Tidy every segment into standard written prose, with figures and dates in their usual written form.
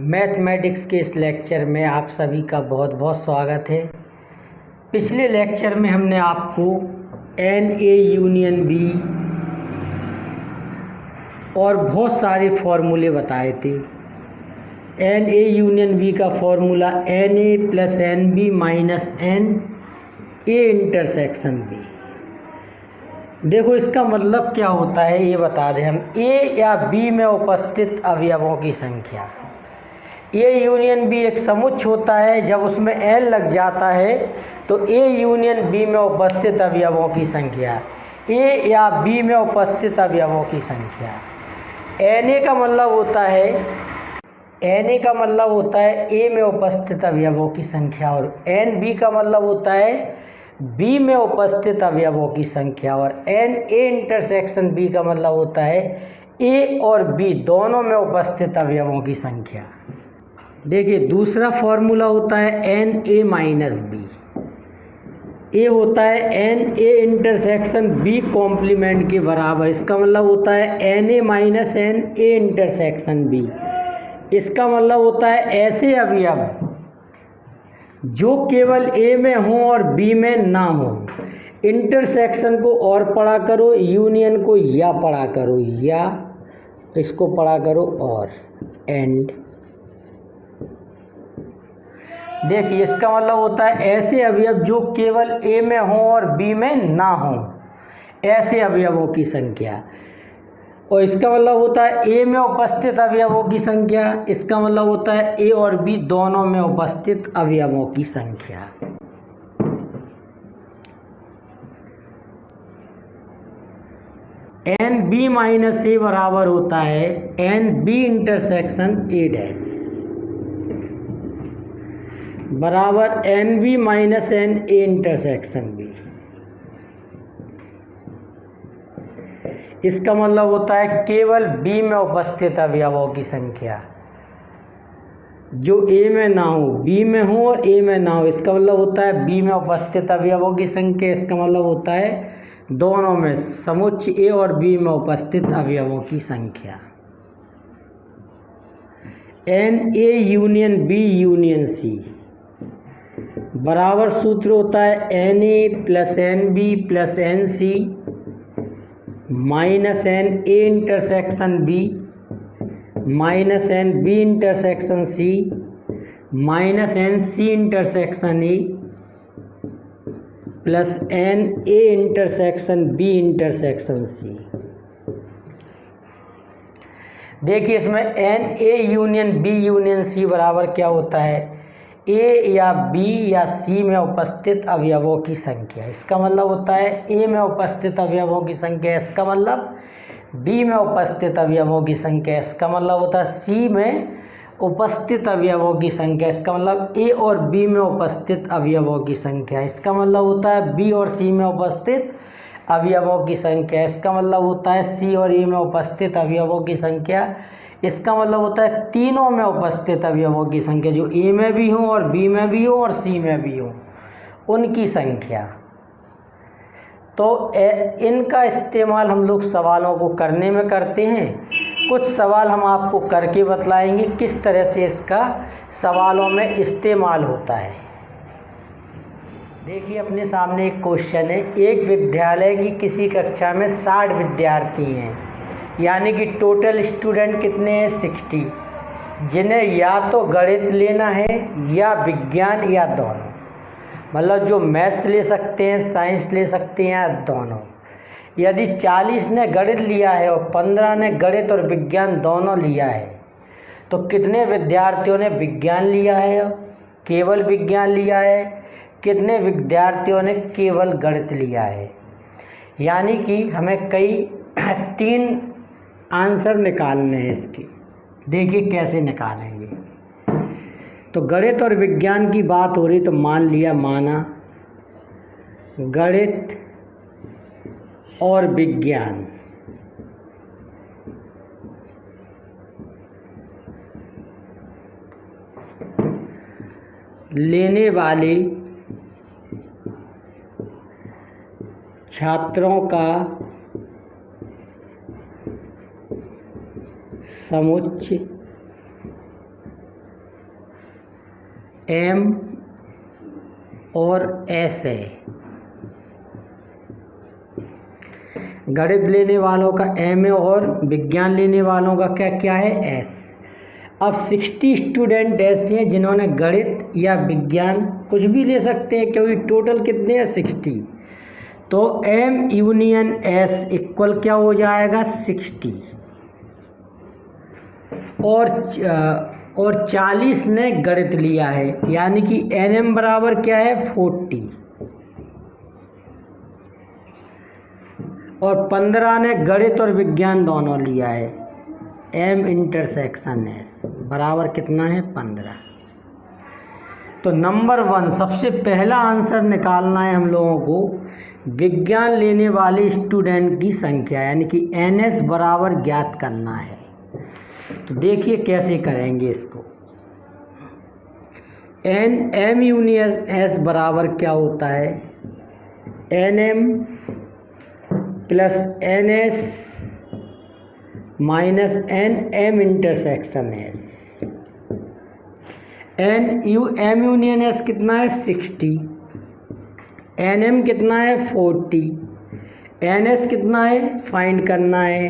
Mathematics के इस lecture में आप सभी का बहुत बहुत स्वागत है। पिछले लेक्चर में हमने आपको एन ए यूनियन बी और बहुत सारे फॉर्मूले बताए थे। एन ए यूनियन बी का formula n A plus n B minus n A intersection B. देखो इसका मतलब क्या होता है ये बता दें हम। ए या बी में उपस्थित अवयवों की संख्या। ए यूनियन बी एक समुच्चय होता है, जब उसमें एन लग जाता है तो ए यूनियन बी में उपस्थित अवयवों की संख्या। ए या बी में उपस्थित अवयवों की संख्या। एन ए का मतलब होता है ए में उपस्थित अवयवों की संख्या, और एन बी का मतलब होता है बी में उपस्थित अवयवों की संख्या, और एन ए इंटरसेक्शन बी का मतलब होता है ए और बी दोनों में उपस्थित अवयवों की संख्या। देखिए दूसरा फॉर्मूला होता है n A minus B. A होता है n A intersection B complement के बराबर। इसका मतलब होता है n A minus n A intersection B. इसका मतलब होता है ऐसे अवयव जो केवल ए में हों और बी में ना हो। इंटरसेक्शन को और पढ़ा करो, यूनियन को या पढ़ा करो, या इसको पढ़ा करो और एंड। देखिए इसका मतलब होता है ऐसे अवयव जो केवल ए में हों और बी में ना हों, ऐसे अवयवों की संख्या। और इसका मतलब होता है ए में उपस्थित अवयवों की संख्या। इसका मतलब होता है ए और बी दोनों में उपस्थित अवयवों की संख्या। एन बी माइनस ए बराबर होता है n B intersection A dash बराबर n B minus n A intersection B. इसका मतलब होता है केवल बी में उपस्थित अवयवों की संख्या जो ए में ना हो, बी में हो और ए में ना हो। इसका मतलब होता है बी में उपस्थित अवयवों की संख्या। इसका मतलब होता है दोनों में, समुच्चय ए और बी में उपस्थित अवयवों की संख्या। N A union B union C बराबर सूत्र होता है n A plus n B plus n C minus n A intersection B minus n B intersection C minus n C intersection A plus n A intersection B intersection C. देखिए इसमें n A union B union C बराबर क्या होता है, ए या B या सी में उपस्थित अवयवों की संख्या। इसका मतलब होता है ए में उपस्थित अवयवों की संख्या। इसका मतलब बी में उपस्थित अवयवों की संख्या। इसका मतलब होता है सी में उपस्थित अवयवों की संख्या। इसका मतलब ए और बी में उपस्थित अवयवों की संख्या। इसका मतलब होता है बी और सी में उपस्थित अवयवों की संख्या। इसका मतलब होता है सी और ए में उपस्थित अवयवों की संख्या। इसका मतलब होता है तीनों में उपस्थित अवयवों की संख्या, जो ए में भी हो और बी में भी हो और सी में भी हो, उनकी संख्या। तो इनका इस्तेमाल हम लोग सवालों को करने में करते हैं। कुछ सवाल हम आपको करके बतलाएंगे किस तरह से इसका सवालों में इस्तेमाल होता है। देखिए अपने सामने एक क्वेश्चन है। एक विद्यालय की किसी कक्षा में 60 विद्यार्थी हैं, यानी कि टोटल स्टूडेंट कितने हैं 60, जिन्हें या तो गणित लेना है या विज्ञान या दोनों। मतलब जो मैथ्स ले सकते हैं, साइंस ले सकते हैं या दोनों। यदि 40 ने गणित लिया है और 15 ने गणित और विज्ञान दोनों लिया है, तो कितने विद्यार्थियों ने विज्ञान लिया है, केवल विज्ञान लिया है, कितने विद्यार्थियों ने केवल गणित लिया है। यानी कि हमें कई 3 आंसर निकालने हैं इसके। देखिए कैसे निकालेंगे। तो गणित और विज्ञान की बात हो रही, तो माना गणित और विज्ञान लेने वाले छात्रों का समुच्चय एम और एस है। गणित लेने वालों का एम है और विज्ञान लेने वालों का क्या क्या है, एस। अब 60 स्टूडेंट ऐसे हैं जिन्होंने गणित या विज्ञान कुछ भी ले सकते हैं, क्योंकि टोटल कितने हैं 60। तो एम यूनियन एस इक्वल क्या हो जाएगा 60, और 40 ने गणित लिया है, यानी कि एन एम बराबर क्या है 40, और 15 ने गणित और विज्ञान दोनों लिया है। एम इंटरसेक्शन एस बराबर कितना है 15। तो नंबर 1 सबसे पहला आंसर निकालना है हम लोगों को, विज्ञान लेने वाले स्टूडेंट की संख्या, यानी कि एन एस बराबर ज्ञात करना है। तो देखिए कैसे करेंगे इसको। एम यूनियन एस बराबर क्या होता है, n M plus n S minus n M intersection S. M union S कितना है 60, एन एम कितना है 40, एन एस कितना है फाइंड करना है,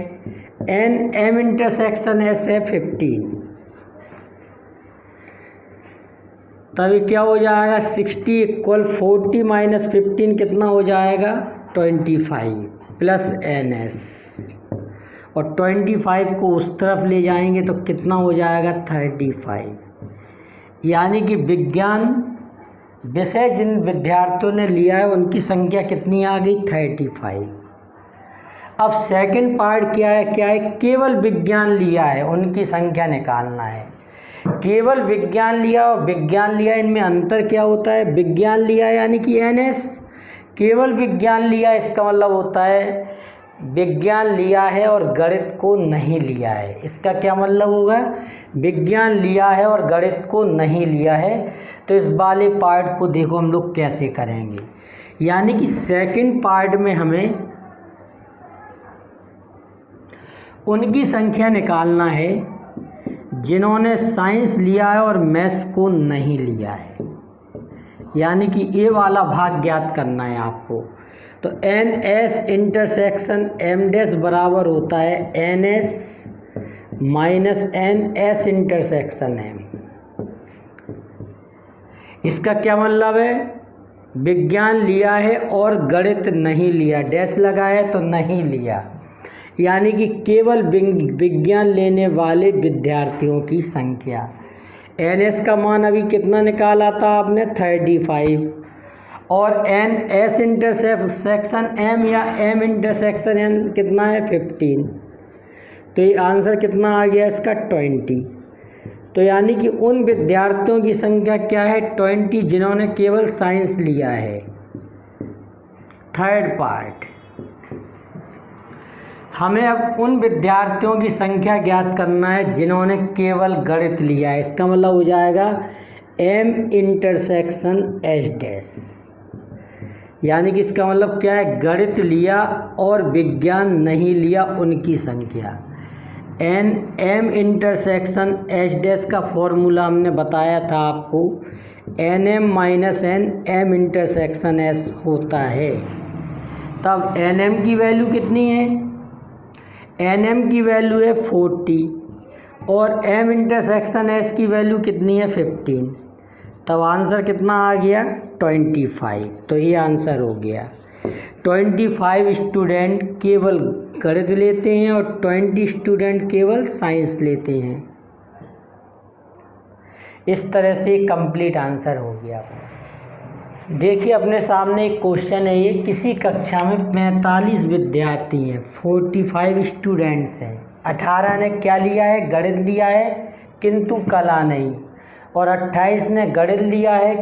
एन एम इंटरसेक्शन एस है 15। तभी क्या हो जाएगा 60 इक्वल 40 माइनस 15 कितना हो जाएगा 25 प्लस एन एस, और 25 को उस तरफ ले जाएंगे तो कितना हो जाएगा 35। यानी कि विज्ञान विषय जिन विद्यार्थियों ने लिया है उनकी संख्या कितनी आ गई 35। अब सेकंड पार्ट क्या है, केवल विज्ञान लिया है उनकी संख्या निकालना है। केवल विज्ञान लिया और विज्ञान लिया, इनमें अंतर क्या होता है, विज्ञान लिया यानी कि एन एस, केवल विज्ञान लिया इसका मतलब होता है विज्ञान लिया है और गणित को नहीं लिया है। इसका क्या मतलब होगा, विज्ञान लिया है और गणित को नहीं लिया है। तो इस वाले पार्ट को देखो हम लोग कैसे करेंगे, यानी कि सेकंड पार्ट में हमें उनकी संख्या निकालना है जिन्होंने साइंस लिया है और मैथ्स को नहीं लिया है, यानी कि ये वाला भाग ज्ञात करना है आपको। तो n S intersection M dash बराबर होता है n S minus n S intersection M. इसका क्या मतलब है, विज्ञान लिया है और गणित नहीं लिया, डैश लगा है तो नहीं लिया, यानी कि केवल विज्ञान लेने वाले विद्यार्थियों की संख्या। एन एस का मान अभी कितना निकाला था आपने 35, और एन एस इंटरसेक्शन एम या एम इंटरसेक्शन एन कितना है 15। तो ये आंसर कितना आ गया इसका 20। तो यानी कि उन विद्यार्थियों की संख्या क्या है 20 जिन्होंने केवल साइंस लिया है। थर्ड पार्ट, हमें अब उन विद्यार्थियों की संख्या ज्ञात करना है जिन्होंने केवल गणित लिया है। इसका मतलब हो जाएगा एम इंटरसेक्शन एच डैश, यानी कि इसका मतलब क्या है, गणित लिया और विज्ञान नहीं लिया उनकी संख्या। N M intersection H dash का फॉर्मूला हमने बताया था आपको, n M minus n M intersection S होता है। तब एन एम की वैल्यू कितनी है, एन एम की वैल्यू है 40 और एम इंटरसेक्शन एस की वैल्यू कितनी है 15। तब आंसर कितना आ गया 25। तो ये आंसर हो गया। 25 स्टूडेंट केवल गणित लेते हैं और 20 स्टूडेंट केवल साइंस लेते हैं। इस तरह से कंप्लीट आंसर हो गया। देखिए अपने सामने एक क्वेश्चन है, ये किसी कक्षा में 45 विद्यार्थी हैं, 45 स्टूडेंट्स हैं। 18 ने क्या लिया है, गणित लिया है किंतु कला नहीं, और 28 ने गणित लिया है।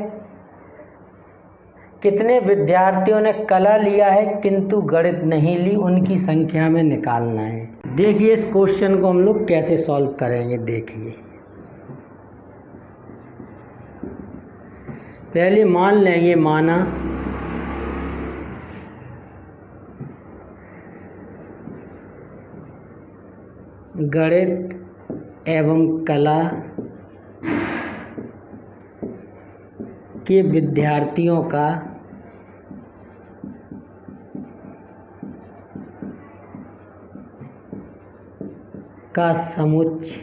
कितने विद्यार्थियों ने कला लिया है किंतु गणित नहीं ली, उनकी संख्या में निकालना है। देखिए इस क्वेश्चन को हम लोग कैसे सॉल्व करेंगे। देखिए पहले मान लेंगे, माना गणित एवं कला के विद्यार्थियों का समुच्चय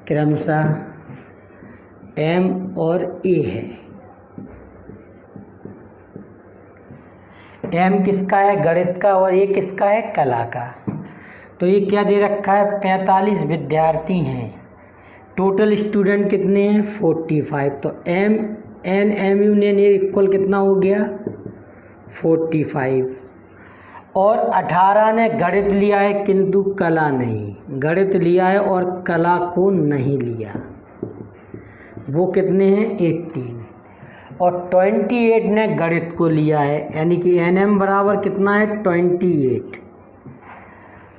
क्रमशः M और A है। M किसका है? गणित का। और A किसका है? कला का। तो ये क्या दे रखा है? 45 विद्यार्थी हैं। टोटल स्टूडेंट कितने हैं? 45। तो M यूनियन A इक्वल कितना हो गया? 45। और 18 ने गणित लिया है किंतु कला नहीं। गणित लिया है और कला को नहीं लिया, वो कितने हैं? 18। और 28 ने गणित को लिया है, यानी कि NM बराबर कितना है? 28।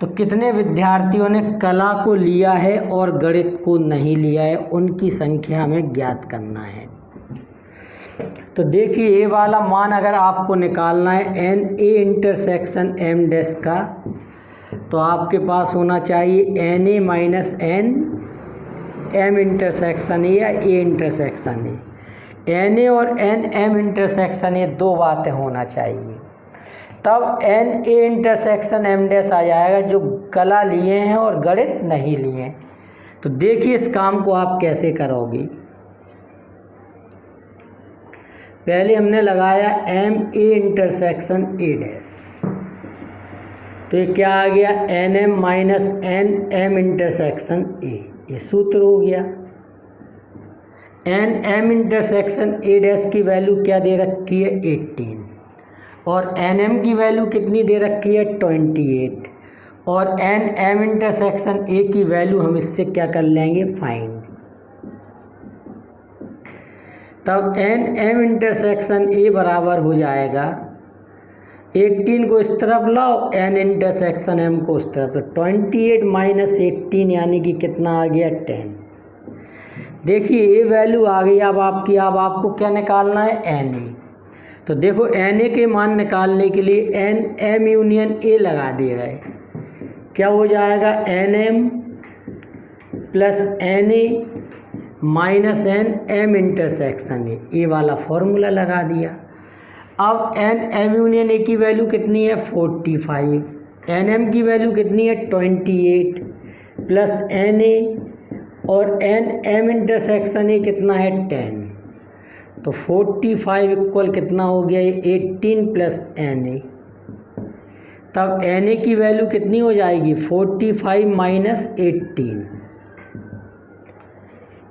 तो कितने विद्यार्थियों ने कला को लिया है और गणित को नहीं लिया है, उनकी संख्या हमें ज्ञात करना है। तो देखिए, ये वाला मान अगर आपको निकालना है NA इंटरसेक्शन M डैश का, तो आपके पास होना चाहिए NA minus N M intersection A या A इंटरसेक्शन A। NA और NM इंटरसेक्शन A दो बातें होना चाहिए, तब NA इंटरसेक्शन M डैश आ जाएगा, जो कला लिए हैं और गणित नहीं लिए हैं। तो देखिए इस काम को आप कैसे करोगे। पहले हमने लगाया MA इंटरसेक्शन A डैश, तो ये क्या आ गया? NM minus NM intersection A, ये सूत्र हो गया। NM इंटरसेक्शन A डैश की वैल्यू क्या दे रखी है? 18। और NM की वैल्यू कितनी दे रखी है? 28। और NM इंटरसेक्शन A की वैल्यू हम इससे क्या कर लेंगे? फाइंड। तब NM इंटरसेक्शन A बराबर हो जाएगा 18 को इस तरफ लाओ, N इंटरसेक्शन M को उस तरफ, तो 28 माइनस 18 यानी कि कितना आ गया? 10। देखिए ये वैल्यू आ गई अब आपकी। अब आपको क्या निकालना है? NA। तो देखो NA के मान निकालने के लिए NM यूनियन A लगा दे रहे, क्या हो जाएगा? NM plus NA minus NM intersection A, ये वाला फॉर्मूला लगा दिया। अब NM यूनियन A की वैल्यू कितनी है? 45। NM की वैल्यू कितनी है? 28 प्लस NA, और NM इंटरसेक्शन A कितना है? 10। तो 45 इक्वल कितना हो गया? 18 प्लस NA। तब NA की वैल्यू कितनी हो जाएगी? 45 माइनस 18,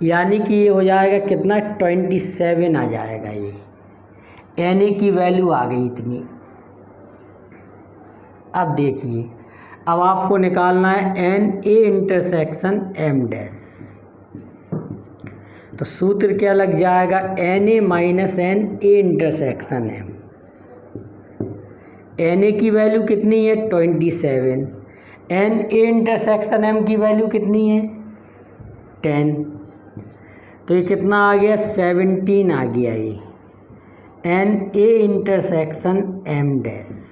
यानी कि ये हो जाएगा कितना? 27 आ जाएगा। ये NA की वैल्यू आ गई इतनी। अब देखिए, अब आपको निकालना है NA इंटरसेक्शन M डैश। तो सूत्र क्या लग जाएगा? NA minus NA intersection M। NA की वैल्यू कितनी है? 27। NA इंटरसेक्शन M की वैल्यू कितनी है? 10। तो ये कितना आ गया? 17 आ गया। ये NA इंटरसेक्शन M डैश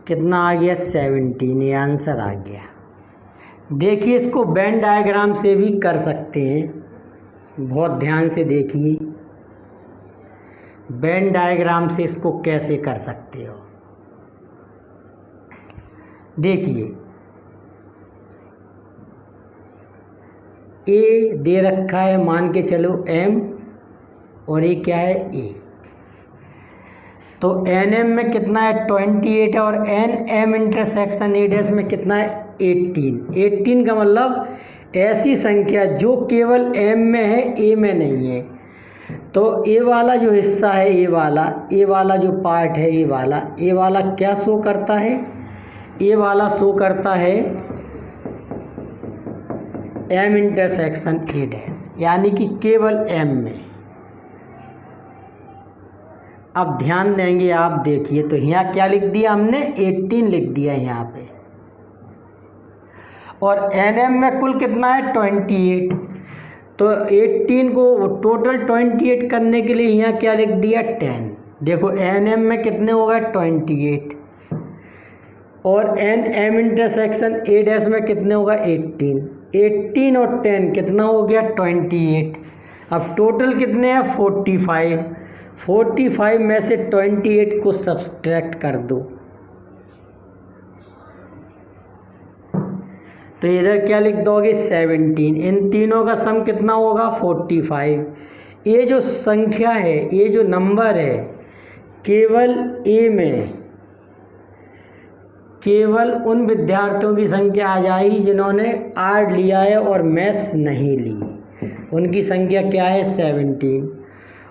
कितना आ गया? 17। ये आंसर आ गया। देखिए इसको वेन डायग्राम से भी कर सकते हैं, बहुत ध्यान से देखिए वेन डायग्राम से इसको कैसे कर सकते हो। देखिए A दे रखा है, मान के चलो M, और ये क्या है? A। तो NM में कितना है? 28 है, और NM इंटरसेक्शन A डैश में कितना है? 18। 18 का मतलब ऐसी संख्या जो केवल M में है, A में नहीं है। तो A वाला जो हिस्सा है, A वाला जो पार्ट है, A वाला क्या शो करता है? A वाला शो करता है M इंटरसेक्शन A डैश, यानी कि केवल M में। अब ध्यान देंगे आप, देखिए तो यहाँ क्या लिख दिया हमने? 18 लिख दिया यहाँ पे, और NM में कुल कितना है? 28। तो 18 को टोटल 28 करने के लिए यहाँ क्या लिख दिया? 10। देखो NM में कितने हो गए? 28। और n M intersection A dash में कितने होगा 18, 18 और 10 कितना हो गया 28। अब टोटल कितने हैं 45, 45 में से 28 को सब्सट्रैक्ट कर दो तो इधर क्या लिख दोगे 17। इन तीनों का सम कितना होगा 45। ये जो संख्या है, ये जो नंबर है, केवल ए में केवल उन विद्यार्थियों की संख्या आ जाएगी जिन्होंने आर्ट लिया है और मैथ्स नहीं ली, उनकी संख्या क्या है 17।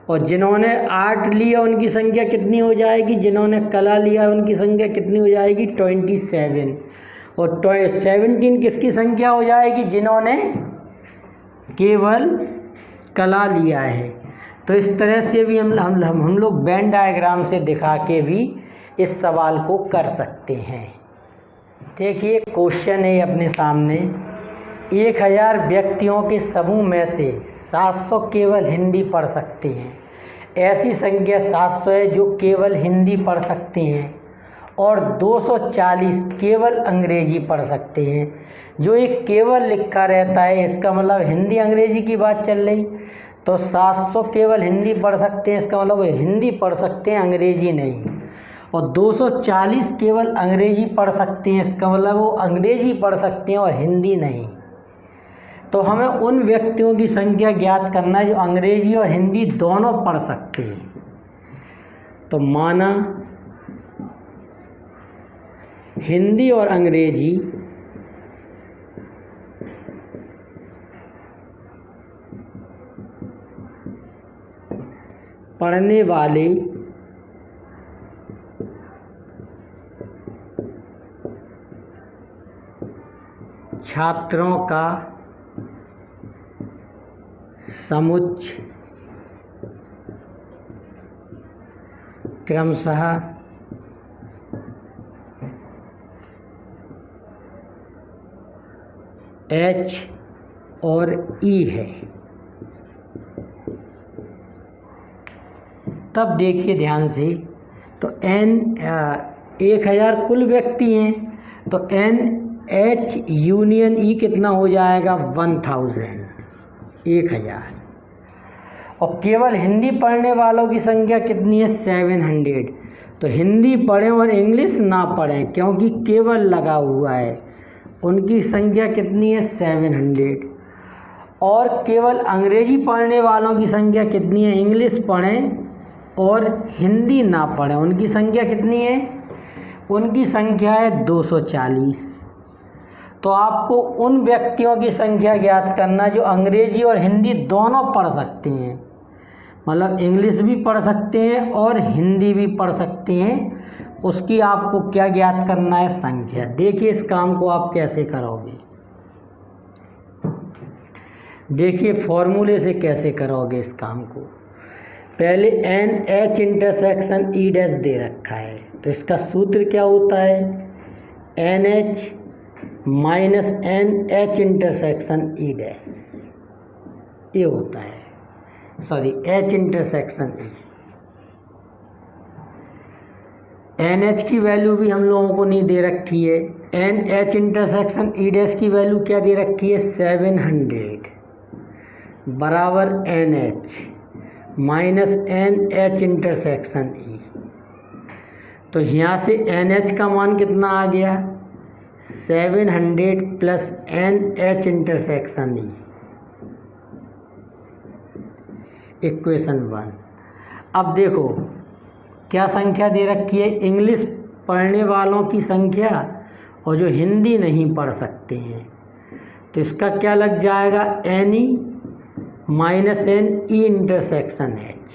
और जिन्होंने आर्ट लिया उनकी संख्या कितनी हो जाएगी, जिन्होंने कला लिया उनकी संख्या कितनी हो जाएगी 27। और 17 किसकी संख्या हो जाएगी, जिन्होंने केवल कला लिया है। तो इस तरह से भी हम लोग वेन डायग्राम से दिखा के भी इस सवाल को कर सकते हैं। देखिए क्वेश्चन है अपने सामने, 1000 व्यक्तियों के समूह में से 700 केवल हिंदी पढ़ सकते हैं। ऐसी संख्या 700 है जो केवल हिंदी पढ़ सकते हैं और 240 केवल अंग्रेजी पढ़ सकते हैं। जो एक केवल लिखा रहता है इसका मतलब हिंदी अंग्रेजी की बात चल रही, तो 700 केवल हिंदी पढ़ सकते हैं, इसका मतलब हिंदी पढ़ सकते हैं अंग्रेजी नहीं। और 240 केवल अंग्रेजी पढ़ सकते हैं, इसका मतलब वो अंग्रेजी पढ़ सकते हैं और हिंदी नहीं। तो हमें उन व्यक्तियों की संख्या ज्ञात करना है जो अंग्रेजी और हिंदी दोनों पढ़ सकते हैं। तो माना हिंदी और अंग्रेजी पढ़ने वाले छात्रों का समुच्चय क्रमशः H और E है। तब देखिए ध्यान से, तो N 1000 कुल व्यक्ति हैं, तो NH यूनियन E कितना हो जाएगा 1000, 1000। और केवल हिंदी पढ़ने वालों की संख्या कितनी है 700। तो हिंदी पढ़ें और इंग्लिश ना पढ़ें क्योंकि केवल लगा हुआ है, उनकी संख्या कितनी है 700। और केवल अंग्रेजी पढ़ने वालों की संख्या कितनी है, इंग्लिश पढ़ें और हिंदी ना पढ़ें, उनकी संख्या कितनी है, उनकी संख्या है 240। तो आपको उन व्यक्तियों की संख्या ज्ञात करना जो अंग्रेजी और हिंदी दोनों पढ़ सकते हैं, मतलब इंग्लिश भी पढ़ सकते हैं और हिंदी भी पढ़ सकते हैं। उसकी आपको क्या ज्ञात करना है, संख्या। देखिए इस काम को आप कैसे करोगे, देखिए फॉर्मूले से कैसे करोगे इस काम को। पहले NH इंटरसेक्शन E डैश दे रखा है, तो इसका सूत्र क्या होता है, NH minus NH intersection E dash, ये होता है, sorry H intersection E। NH की वैल्यू भी हम लोगों को नहीं दे रखी है। NH इंटरसेक्शन E डैश की वैल्यू क्या दे रखी है 700 बराबर NH minus NH intersection E। तो यहाँ से NH का मान कितना आ गया 700 plus NH intersection E, equation 1। अब देखो क्या संख्या दे रखी है, इंग्लिश पढ़ने वालों की संख्या और जो हिंदी नहीं पढ़ सकते हैं, तो इसका क्या लग जाएगा NE minus NE intersection H।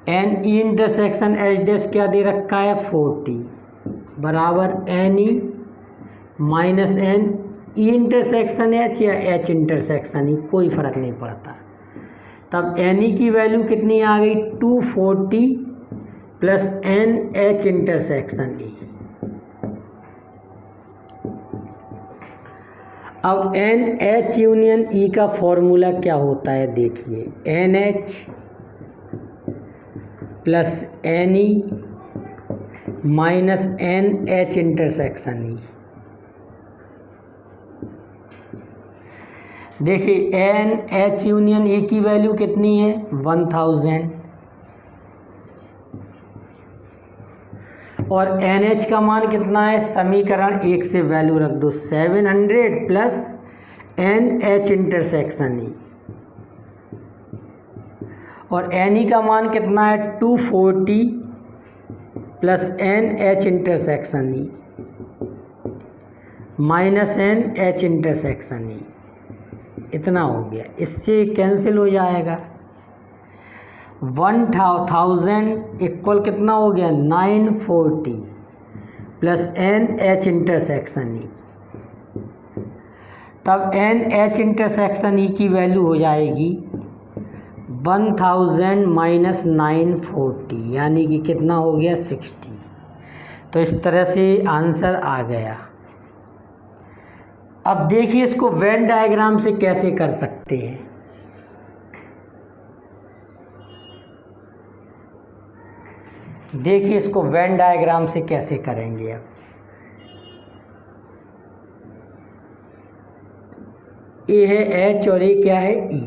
NE intersection H dash क्या दे रखा है 40 बराबर NE minus NE intersection H या H इंटरसेक्शन E, कोई फर्क नहीं पड़ता। तब NE की वैल्यू कितनी आ गई 240 प्लस NH इंटरसेक्शन E। अब NH यूनियन E का फॉर्मूला क्या होता है, देखिए NH plus n E minus n H intersection E. देखिए एन एच यूनियन ए की वैल्यू कितनी है 1000 और एन एच का मान कितना है, समीकरण 1 से वैल्यू रख दो 700 plus n H intersection E और एन ई का मान कितना है 240 plus n H intersection E minus n H intersection E, इतना हो गया। इससे कैंसिल हो जाएगा। 1000 इक्वल कितना हो गया 940 plus n H intersection E, तब एन एच इंटरसेक्शन ई की वैल्यू हो जाएगी 1000 माइनस 940 यानी कि कितना हो गया 60। तो इस तरह से आंसर आ गया। अब देखिए इसको वेन डायग्राम से कैसे कर सकते हैं। देखिए इसको वेन डायग्राम से कैसे करेंगे। अब ए है एच और ए क्या है ई।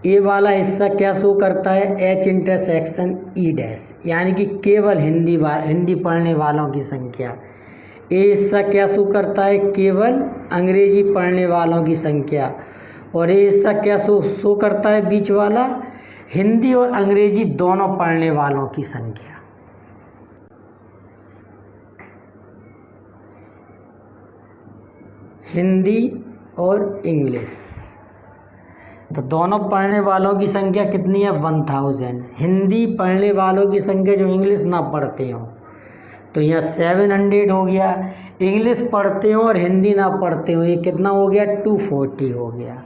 ए वाला हिस्सा क्या शो करता है एच इंटरसेक्शन ई डैश, यानी कि केवल हिंदी पढ़ने वालों की संख्या। ए हिस्सा क्या शो करता है केवल अंग्रेजी पढ़ने वालों की संख्या और ए हिस्सा क्या शो करता है बीच वाला हिंदी और अंग्रेजी दोनों पढ़ने वालों की संख्या। हिंदी और इंग्लिश, तो दोनों पढ़ने वालों की संख्या कितनी है 1000। हिंदी पढ़ने वालों की संख्या जो इंग्लिश ना पढ़ते हो तो यहाँ 700 हो गया। इंग्लिश पढ़ते हो और हिंदी ना पढ़ते हो ये कितना हो गया 240 हो गया।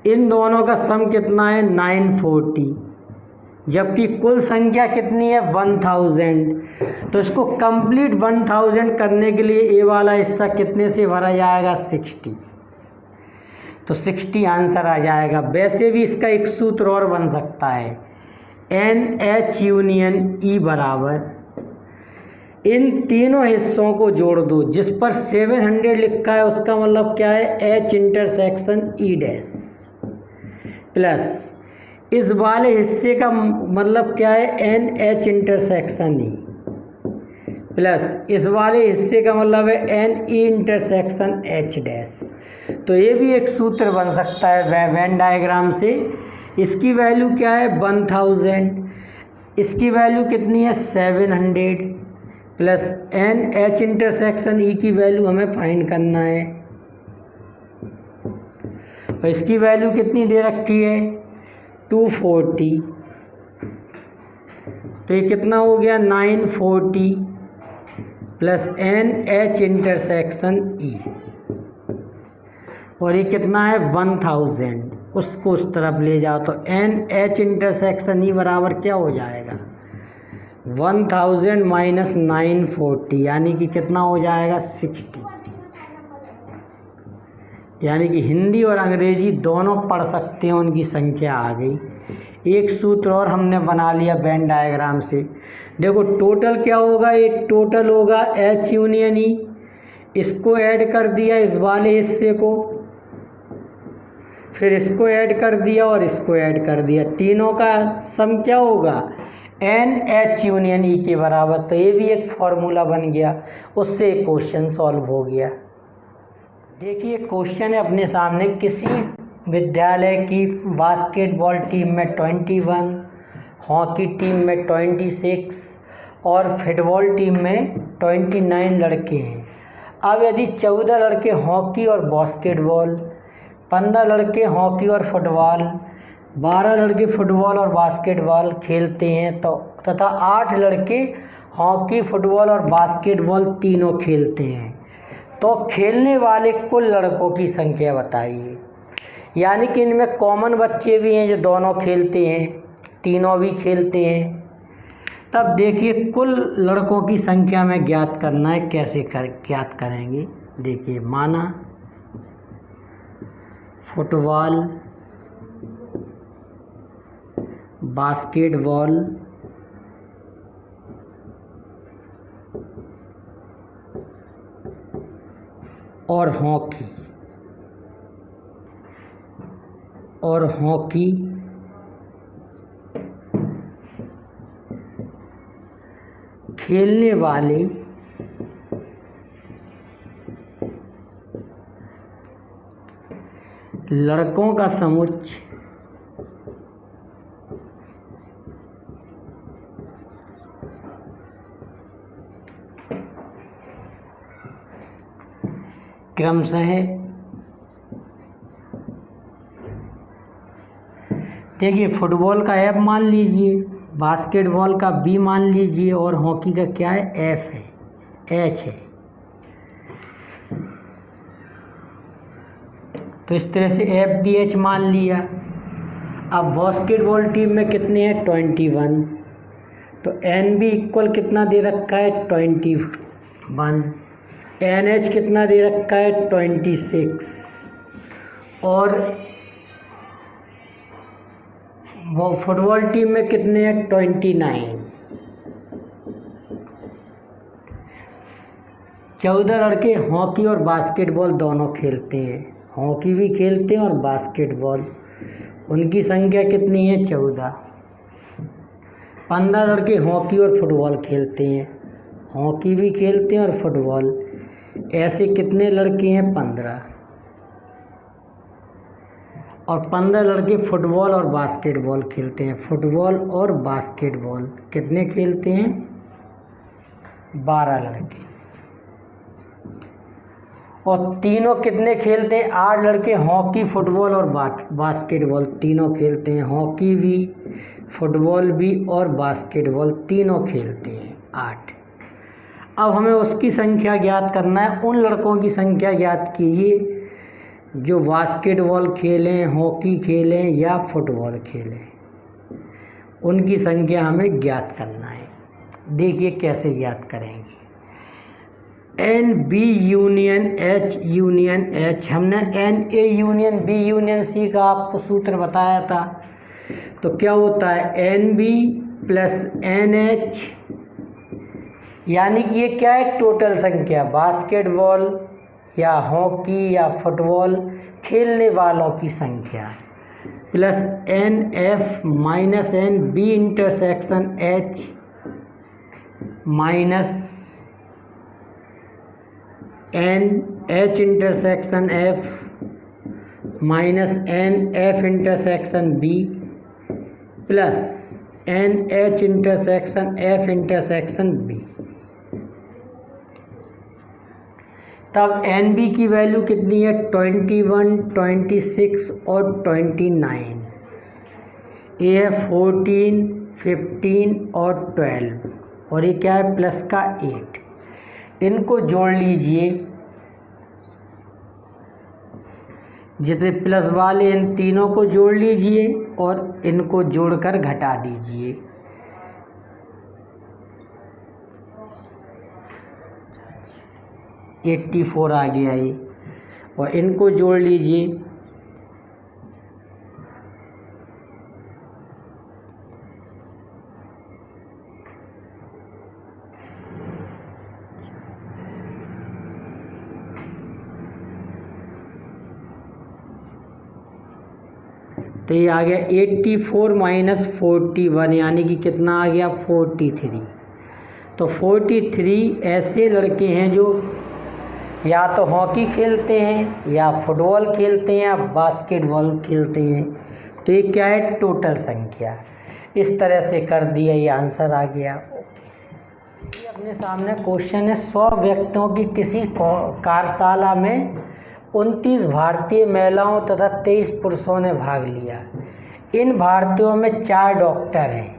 इन दोनों का सम कितना है 940, जबकि कुल संख्या कितनी है 1000। तो इसको कंप्लीट 1000 करने के लिए ए वाला हिस्सा कितने से भरा जाएगा 60, तो 60 आंसर आ जाएगा। वैसे भी इसका एक सूत्र और बन सकता है एन एच यूनियन ई बराबर इन तीनों हिस्सों को जोड़ दो, जिस पर 700 लिखा है उसका मतलब क्या है H intersection E dash, plus इस वाले हिस्से का मतलब क्या है n H intersection E, plus इस वाले हिस्से का मतलब है n E intersection H dash. तो ये भी एक सूत्र बन सकता है वेन डायग्राम से। इसकी वैल्यू क्या है 1000, इसकी वैल्यू कितनी है 700 plus n H intersection E की वैल्यू हमें फाइंड करना है और इसकी वैल्यू कितनी दे रखी है 240। तो ये कितना हो गया 940 plus n H intersection E और ये कितना है 1000। उसको उस तरफ ले जाओ तो एन एच इंटरसेक्शन ई बराबर क्या हो जाएगा 1000 माइनस 940 यानी कि कितना हो जाएगा 60। यानी कि हिंदी और अंग्रेजी दोनों पढ़ सकते हैं, उनकी संख्या आ गई। एक सूत्र और हमने बना लिया वेन डायग्राम से। देखो टोटल क्या होगा, ये टोटल होगा एच यूनियन ई, इसको ऐड कर दिया इस वाले हिस्से को, फिर इसको ऐड कर दिया और इसको ऐड कर दिया, तीनों का सम क्या होगा एन एच यूनियन ई के बराबर। तो ये भी एक फॉर्मूला बन गया, उससे एक क्वेश्चन सॉल्व हो गया। देखिए क्वेश्चन है अपने सामने, किसी विद्यालय की बास्केटबॉल टीम में 21, हॉकी टीम में 26 और फुटबॉल टीम में 29 लड़के हैं। अब यदि 14 लड़के हॉकी और बास्केटबॉल, 15 लड़के हॉकी और फुटबॉल, 12 लड़के फुटबॉल और बास्केटबॉल खेलते हैं तो तथा 8 लड़के हॉकी, फुटबॉल और बास्केटबॉल तीनों खेलते हैं, तो खेलने वाले कुल लड़कों की संख्या बताइए। यानी कि इनमें कॉमन बच्चे भी हैं जो दोनों खेलते हैं, तीनों भी खेलते हैं। तब देखिए कुल लड़कों की संख्या में ज्ञात करना है, कैसे ज्ञात करेंगे। देखिए माना फुटबॉल, बास्केटबॉल और हॉकी खेलने वाले लड़कों का समुच्चय क्रमशः देखिए फुटबॉल का एफ मान लीजिए, बास्केटबॉल का बी मान लीजिए और हॉकी का क्या है, एफ है, एच है। तो इस तरह से एफ बी एच मान लिया। अब बास्केटबॉल टीम में कितने हैं, 21। तो एन बी इक्वल कितना दे रखा है, 21। एन एच कितना दे रखा है, 26। और वो फुटबॉल टीम में कितने हैं, 29। 14 लड़के हॉकी और बास्केटबॉल दोनों खेलते हैं, हॉकी भी खेलते हैं और बास्केटबॉल। उनकी संख्या कितनी है, 14। 15 लड़के हॉकी और फुटबॉल खेलते हैं, हॉकी भी खेलते हैं और फुटबॉल। ऐसे कितने लड़के हैं, 15। और 15 लड़के फुटबॉल और बास्केटबॉल खेलते हैं, फुटबॉल और बास्केटबॉल कितने खेलते हैं, 12 लड़के। और तीनों कितने खेलते हैं, 8 लड़के हॉकी फुटबॉल और बास्केटबॉल तीनों खेलते हैं, हॉकी भी फुटबॉल भी और बास्केटबॉल तीनों खेलते हैं, 8। अब हमें उसकी संख्या ज्ञात करना है, उन लड़कों की संख्या ज्ञात कीजिए जो बास्केटबॉल खेलें, हॉकी खेलें या फुटबॉल खेलें, उनकी संख्या हमें ज्ञात करना है। देखिए कैसे ज्ञात करेंगे। N B union H union H, हमने n A union B union C का आपको सूत्र बताया था। तो क्या होता है, n B plus n H, यानी कि ये क्या है, टोटल संख्या बास्केटबॉल या हॉकी या फुटबॉल खेलने वालों की संख्या, plus n F minus n B intersection H minus n H intersection F minus n F intersection B plus n H intersection F intersection B. तब एन बी की value कितनी है, 21, 26 और 29। ए है 14, 15 और 12 और ये क्या है, प्लस का 8। इनको जोड़ लीजिए, जितने प्लस वाले इन तीनों को जोड़ लीजिए और इनको जोड़कर घटा दीजिए। ये 84 आ गया ये, और इनको जोड़ लीजिए, तो ये आ गया 84 माइनस 41, यानी कि कितना आ गया, 43। तो 43 ऐसे लड़के हैं जो या तो हॉकी खेलते हैं या फुटबॉल खेलते हैं या बास्केटबॉल खेलते हैं। तो ये क्या है, टोटल संख्या। इस तरह से कर दिया, ये आंसर आ गया। ओके, ये अपने सामने क्वेश्चन है, 100 व्यक्तियों की किसी कार्यशाला में 29 भारतीय महिलाओं तथा 23 पुरुषों ने भाग लिया। इन भारतीयों में 4 डॉक्टर हैं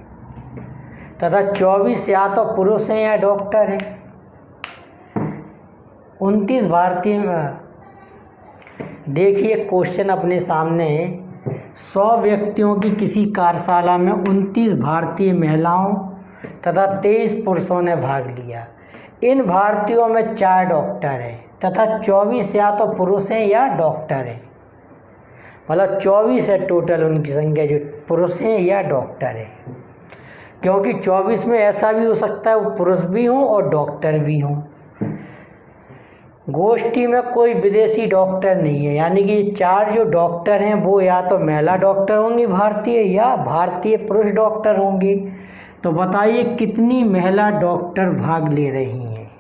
तथा 24 या तो पुरुष हैं या डॉक्टर हैं। 29 भारतीय, देखिए क्वेश्चन अपने सामने है, 100 व्यक्तियों की किसी कार्यशाला में 29 भारतीय महिलाओं तथा 23 पुरुषों ने भाग लिया। इन भारतीयों में 4 डॉक्टर हैं तथा 24 या तो पुरुष हैं या डॉक्टर हैं। मतलब 24 है टोटल उनकी संख्या जो पुरुष हैं या डॉक्टर हैं, क्योंकि 24 में ऐसा भी हो सकता है वो पुरुष भी हों और डॉक्टर भी हों। गोष्ठी में कोई विदेशी डॉक्टर नहीं है, यानी कि 4 जो डॉक्टर हैं वो या तो महिला डॉक्टर होंगी भारतीय या भारतीय पुरुष डॉक्टर होंगे। तो बताइए कितनी महिला डॉक्टर भाग ले रही हैं।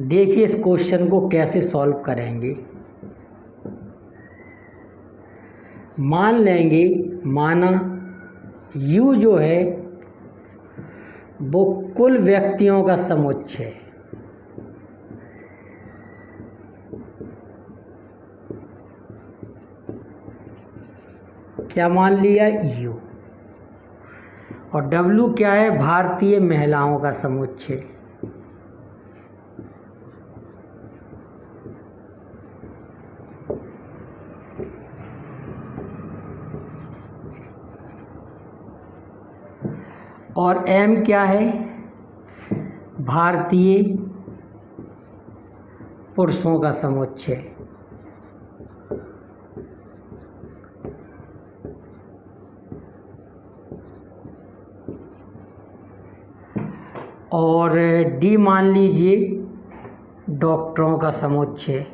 देखिए इस क्वेश्चन को कैसे सॉल्व करेंगे। मान लेंगे, माना U जो है वो कुल व्यक्तियों का समुच्चय है। क्या मान लिया? U। और W क्या है? भारतीय महिलाओं का समुच्चय। और M क्या है? भारतीय पुरुषों का समुच्चय। और D मान लीजिए डॉक्टरों का समुच्चय।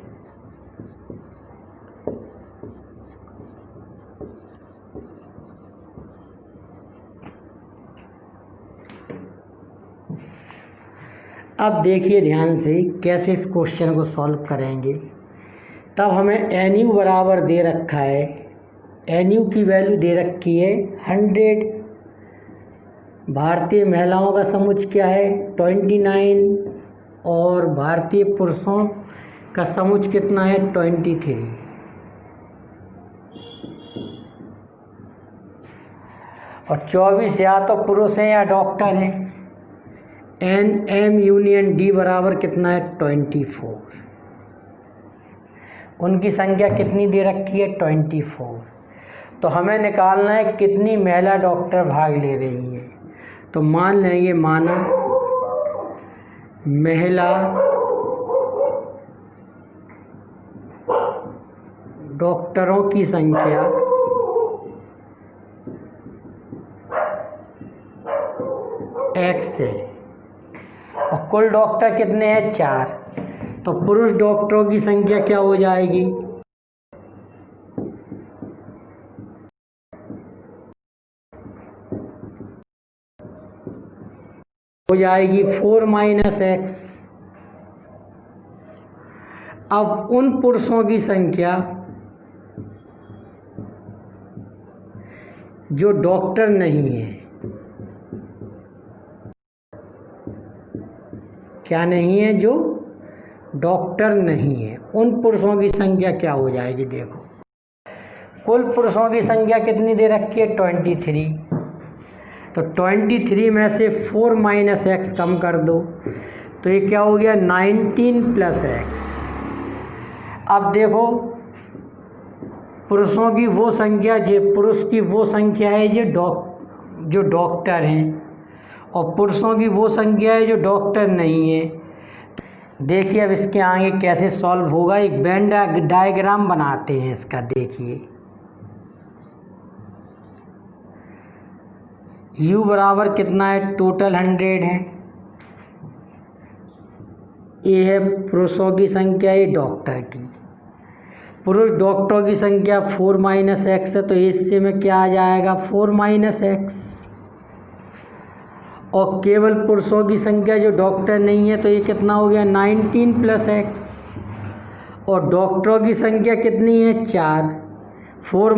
अब देखिए ध्यान से कैसे इस क्वेश्चन को सॉल्व करेंगे। तब हमें NU बराबर दे रखा है, NU की वैल्यू दे रखी है 100। भारतीय महिलाओं का समुच्चय क्या है? 29। और भारतीय पुरुषों का समुच्चय कितना है? 23। और 24 या तो पुरुष हैं या डॉक्टर हैं। NM यूनियन D बराबर कितना है? 24। उनकी संख्या कितनी दे रखी है? 24। तो हमें निकालना है कितनी महिला डॉक्टर भाग ले रही हैं। तो मान लेंगे, माना महिला डॉक्टरों की संख्या X है और कुल डॉक्टर कितने हैं? 4। तो पुरुष डॉक्टरों की संख्या क्या हो जाएगी? हो जाएगी 4 - X। अब उन पुरुषों की संख्या जो डॉक्टर नहीं है, क्या नहीं है? जो डॉक्टर नहीं है, उन पुरुषों की संख्या क्या हो जाएगी? देखो कुल पुरुषों की संख्या कितनी दे रखी है? 23। तो 23 में से 4 - X कम कर दो तो ये क्या हो गया? 19 + X। अब देखो पुरुषों की वो संख्या, पुरुष की वो संख्या है जो डॉक्टर हैं, और पुरुषों की वो संख्या है जो डॉक्टर नहीं है। देखिए अब इसके आगे कैसे सॉल्व होगा। एक वेन डायग्राम बनाते हैं इसका। देखिए U बराबर कितना है? टोटल 100 है। ये है पुरुषों की संख्या, ये डॉक्टर की। पुरुष डॉक्टरों की संख्या 4 - X है, तो इससे में क्या आ जाएगा? 4 - X। और केवल पुरुषों की संख्या जो डॉक्टर नहीं है, तो ये कितना हो गया? 19 + X। और डॉक्टरों की संख्या कितनी है? 4। 4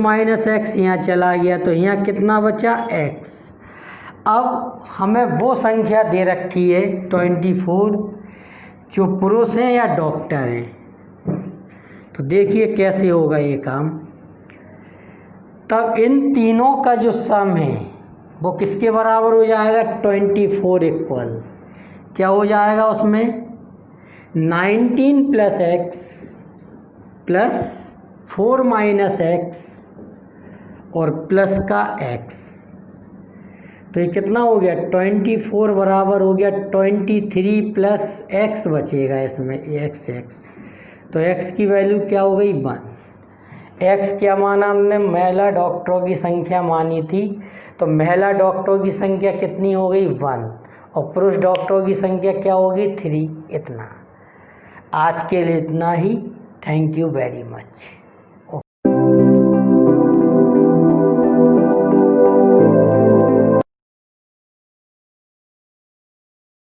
- X यहाँ चला गया, तो यहाँ कितना बचा? X। अब हमें वो संख्या दे रखी है 24 जो पुरुष हैं या डॉक्टर हैं। तो देखिए कैसे होगा ये काम। तब इन तीनों का जो सम है वो किसके बराबर हो जाएगा? 24 इक्वल क्या हो जाएगा उसमें? 19 + X प्लस 4 - X और प्लस का X। तो ये कितना हो गया? 24 बराबर हो गया 23 + X बचेगा इसमें, X तो x की वैल्यू क्या हो गई 1। x क्या माना हमने, महिला डॉक्टरों की संख्या मानी थी, तो महिला डॉक्टरों की संख्या कितनी हो गई 1 और पुरुष डॉक्टरों की संख्या क्या होगी 3। इतना। आज के लिए इतना ही। Thank you very much.